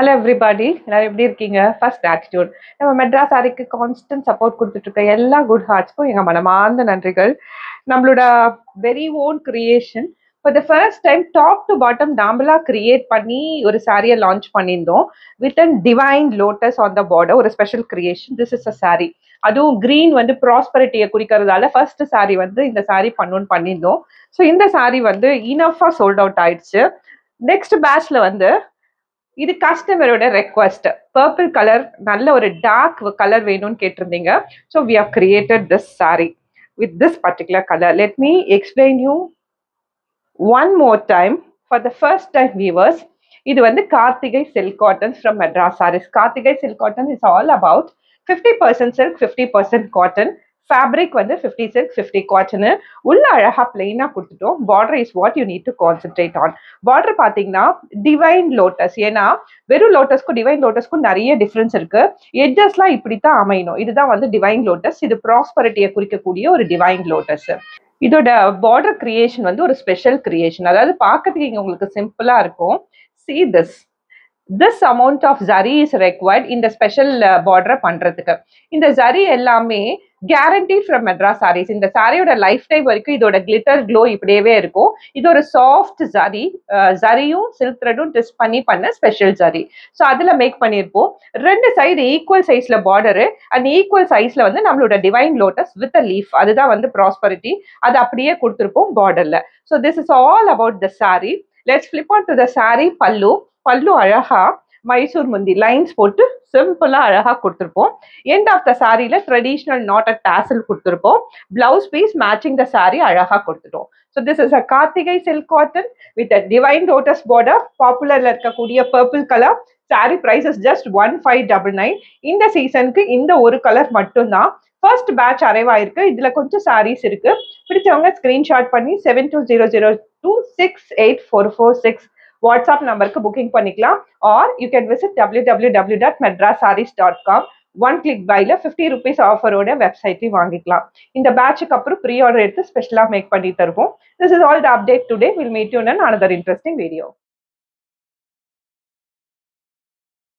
Hello everybody, எல்லாரும் எப்படி இருக்கீங்க? First attitude. நம்ம மெட்ராஸ் சாரிக்கு கான்ஸ்டன்ட் சப்போர்ட் கொடுத்துட்டு இருக்க எல்லா குட் ஹார்ட்ஸ்க்கும் எங்க மனமார்ந்த நன்றிகள். நம்மளோட very own creation for the first time top to bottom நாமளா கிரியேட் பண்ணி ஒரு சாரியை லான்ச் பண்ணியிருந்தோம் with an divine lotus on the border. ஒரு special creation. This is a sari. அதுவும் கிரீன் வந்து ப்ராஸ்பரிட்டியை குறிக்கிறதால ஃபர்ஸ்ட் சாரி வந்து இந்த சாரி பண்ணணும்னு பண்ணியிருந்தோம். ஸோ இந்த சாரி வந்து இனஃபா சோல்ட் அவுட் ஆயிடுச்சு. நெக்ஸ்ட் பேட்ச்ல வந்து இது கஸ்டமரோட ரெக்வஸ்ட். பர்பிள் கலர் நல்ல ஒரு டார்க் கலர் வேணும்னு கேட்டிருந்தீங்க. So we have created this sari with this particular colour. Let me explain you one more time for the first time viewers. இது வந்து Karthigai silk cottons from Madras saris. Karthigai silk cotton is all about 50% silk 50% cotton. Fabric வந்து 50 silk 50 cotton. உள்ள அழகா பிளெயினா கொடுத்துட்டோம். Border is what you need to concentrate on. Border பாத்தீங்கன்னா divine lotus. ஏன்னா வெறும் லோட்டஸ்க்கும் டிவைன் லோட்டஸ்க்கும் நிறைய டிஃபரன்ஸ் இருக்கு. எட்ஜஸ்லாம் இப்படித்தான் அமையணும். இதுதான் வந்து டிவைன் லோட்டஸ். இது ப்ராஸ்பரிட்டியை குறிக்கக்கூடிய ஒரு டிவைன் லோட்டஸ். இதோட பார்டர் கிரியேஷன் வந்து ஒரு ஸ்பெஷல் கிரியேஷன். அதாவது பார்க்கறதுக்கு இங்க உங்களுக்கு சிம்பிளா இருக்கும். See this amount of zari is required இந்த ஸ்பெஷல் பார்டரை பண்றதுக்கு. இந்த zari எல்லாமே guaranteed from மெட்ராஸ் sarees. இந்த சாரியோட லைஃப் டைம் வரைக்கும் இதோட கிளிட்டர் க்ளோ இப்படியே இருக்கும். இது ஒரு சாஃப்ட் zari. ஜரியும் சில்க் த்ரெட்டும் ட்விஸ்ட் பண்ணி பண்ண ஸ்பெஷல் zari. ஸோ அதுல மேக் பண்ணியிருப்போம். ரெண்டு சைடு ஈக்குவல் சைஸ்ல பார்டரு அண்ட் ஈக்குவல் சைஸ்ல வந்து நம்மளோட divine lotus with a leaf. அதுதான் வந்து ப்ராஸ்பரிட்டி. அது அப்படியே கொடுத்துருப்போம் பார்டர்ல. So this is all about the sari. Let's flip on to the sari. Pallu அழகா மைசூர் முந்தி லைன்ஸ் போட்டு சிம்பிளா அழகா கொடுத்துருப்போம். எண்ட் ஆஃப் த சாரியில ட்ரெடிஷனல் நாட் டாசல் கொடுத்துருப்போம். Blouse piece matching the sari அழகா கொடுத்துட்டோம். So this is a Karthigai silk cotton with a divine lotus border. பாப்புலர்ல இருக்கக்கூடிய purple colour. Sari price is just 1599. இந்த சீசனுக்கு இந்த ஒரு கலர் மட்டும்தான். ஃபர்ஸ்ட் பேட்ச் அரைவ் ஆயிருக்கு. இதுல கொஞ்சம் சாரீஸ் இருக்கு. பிடிச்சவங்க ஸ்கிரீன்ஷாட் பண்ணி 7200268446 வாட்ஸ்அப் நம்பருக்கு புக்கிங் பண்ணிக்கலாம். Or you can visit www.madrassarees.com. One click பைல 50 rupees ஆஃபரோட வெப்சைட்லையும் வாங்கிக்கலாம். இந்த பேட்சுக்கு அப்புறம் ப்ரீ ஆர்டர் எடுத்து ஸ்பெஷலா மேக் பண்ணி தருவோம். This is all the update today. Will meet you in another interesting video.